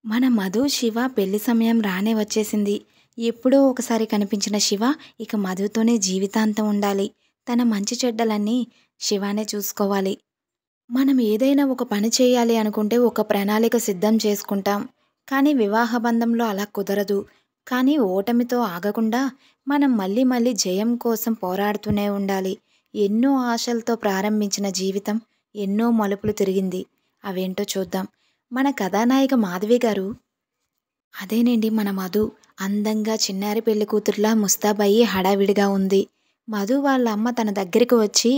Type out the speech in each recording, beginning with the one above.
మన మధు, శివ పెళ్లి సమయం రానే వచ్చేసింది. ఎప్పుడో ఒకసారి కనిపించిన శివ ఇక మధుతోనే జీవితాంతం ఉండాలి. తన మంచి చెడ్డలన్నీ శివానే చూసుకోవాలి. మనం ఏదైనా ఒక పని చేయాలి అనుకుంటే ఒక ప్రణాళిక సిద్ధం చేసుకుంటాం. కానీ వివాహ బంధంలో అలా కుదరదు. కానీ ఓటమితో ఆగకుండా మనం మళ్ళీ మళ్ళీ జయం కోసం పోరాడుతూనే ఉండాలి. ఎన్నో ఆశలతో ప్రారంభించిన జీవితం ఎన్నో మలుపులు తిరిగింది. అవేంటో చూద్దాం. మన కథానాయిక మాధవి గారు అదేనండి మన మధు. అందంగా చిన్నారి పెళ్లి కూతురులా ముస్తాబయ్యి హడావిడిగా ఉంది. మధు వాళ్ళ అమ్మ తన దగ్గరికి వచ్చి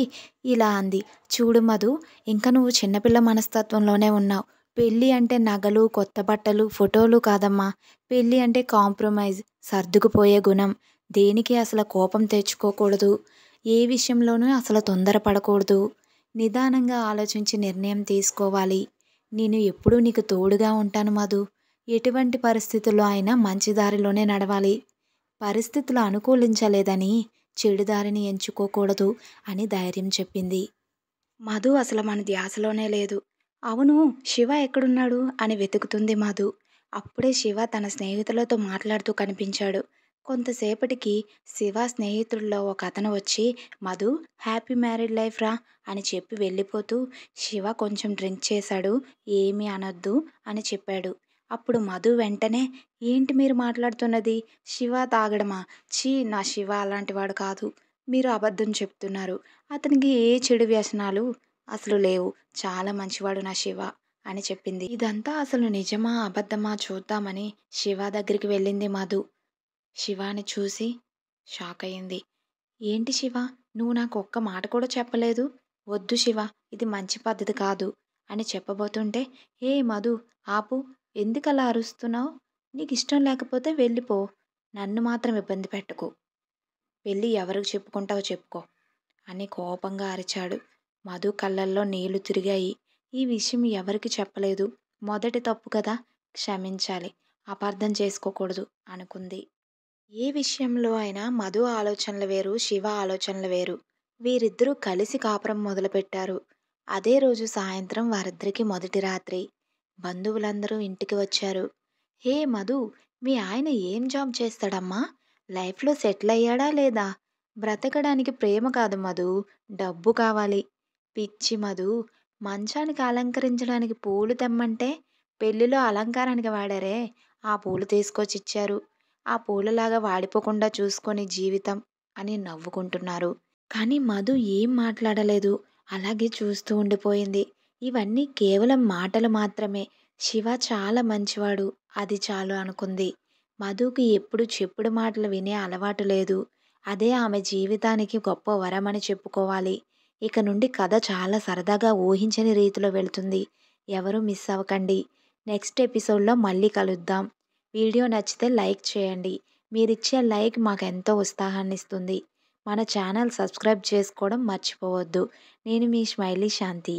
ఇలా అంది. చూడు మధు, ఇంక నువ్వు చిన్నపిల్ల మనస్తత్వంలోనే ఉన్నావు. పెళ్ళి అంటే నగలు, కొత్త బట్టలు, ఫోటోలు కాదమ్మా. పెళ్ళి అంటే కాంప్రమైజ్, సర్దుకుపోయే గుణం. దేనికి అసలు కోపం తెచ్చుకోకూడదు. ఏ విషయంలోనూ అసలు తొందరపడకూడదు. నిదానంగా ఆలోచించి నిర్ణయం తీసుకోవాలి. నేను ఎప్పుడూ నీకు తోడుగా ఉంటాను మధు. ఎటువంటి పరిస్థితుల్లో అయినా మంచి దారిలోనే నడవాలి. పరిస్థితులు అనుకూలించలేదని చెడు దారిని ఎంచుకోకూడదు అని ధైర్యం చెప్పింది. మధు అసలు మన ధ్యాసలోనే లేదు. అవును, శివ ఎక్కడున్నాడు అని వెతుకుతుంది మధు. అప్పుడే శివ తన స్నేహితులతో మాట్లాడుతూ కనిపించాడు. కొంతసేపటికి శివ స్నేహితుల్లో ఒక అతను వచ్చి, మధు, హ్యాపీ మ్యారీడ్ లైఫ్ రా అని చెప్పి వెళ్ళిపోతూ, శివ కొంచెం డ్రింక్ చేశాడు, ఏమీ అనొద్దు అని చెప్పాడు. అప్పుడు మధు వెంటనే, ఏంటి మీరు మాట్లాడుతున్నది? శివ తాగడమా? ఛీ, నా శివ అలాంటి వాడు కాదు. మీరు అబద్ధం చెప్తున్నారు. అతనికి ఏ చెడు వ్యసనాలు అసలు లేవు. చాలా మంచివాడు నా శివ అని చెప్పింది. ఇదంతా అసలు నిజమా అబద్ధమా చూద్దామని శివ దగ్గరికి వెళ్ళింది మధు. శివాని చూసి షాక్ అయింది. ఏంటి శివ, నువ్వు నాకు ఒక్క మాట కూడా చెప్పలేదు? వద్దు శివ, ఇది మంచి పద్ధతి కాదు అని చెప్పబోతుంటే, ఏ మధు, ఆపు, ఎందుకలా అరుస్తున్నావు? నీకు ఇష్టం లేకపోతే వెళ్ళిపో. నన్ను మాత్రం ఇబ్బంది పెట్టకు. పెళ్ళి ఎవరికి చెప్పుకుంటావో చెప్పుకో అని కోపంగా అరిచాడు. మధు కళ్ళల్లో నీళ్లు తిరిగాయి. ఈ విషయం ఎవరికి చెప్పలేదు. మొదటి తప్పు కదా, క్షమించాలి, అపార్థం చేసుకోకూడదు అనుకుంది. ఏ విషయంలో అయినా మధు ఆలోచనలు వేరు, శివ ఆలోచనలు వేరు. వీరిద్దరూ కలిసి కాపురం మొదలుపెట్టారు. అదే రోజు సాయంత్రం వారిద్దరికీ మొదటి రాత్రి. బంధువులందరూ ఇంటికి వచ్చారు. హే మధు, మీ ఆయన ఏం జాబ్ చేస్తాడమ్మా? లైఫ్లో సెటిల్ అయ్యాడా లేదా? బ్రతకడానికి ప్రేమ కాదు మధు, డబ్బు కావాలి. పిచ్చి మధు, మంచానికి అలంకరించడానికి పూలు తెమ్మంటే పెళ్లిలో అలంకారానికి వాడారే, ఆ పూలు తీసుకొచ్చి ఇచ్చారు. ఆ పూలలాగా వాడిపోకుండా చూసుకొని జీవితం అని నవ్వుకుంటున్నారు. కానీ మధు ఏం మాట్లాడలేదు. అలాగే చూస్తూ ఉండిపోయింది. ఇవన్నీ కేవలం మాటలు మాత్రమే. శివ చాలా మంచివాడు, అది చాలు అనుకుంది. మధుకి ఎప్పుడు చెప్పుడు మాటలు వినే అలవాటు లేదు. అదే ఆమె జీవితానికి గొప్ప వరమని చెప్పుకోవాలి. ఇక నుండి కథ చాలా సరదాగా ఊహించని రీతిలో వెళుతుంది. ఎవరూ మిస్ అవ్వకండి. నెక్స్ట్ ఎపిసోడ్లో మళ్ళీ కలుద్దాం. వీడియో నచ్చితే లైక్ చేయండి. మీరిచ్చే లైక్ మాకెంతో ఉత్సాహాన్ని ఇస్తుంది. మన ఛానల్ సబ్స్క్రైబ్ చేసుకోవడం మర్చిపోవద్దు. నేను మీ స్మైలీ శాంతి.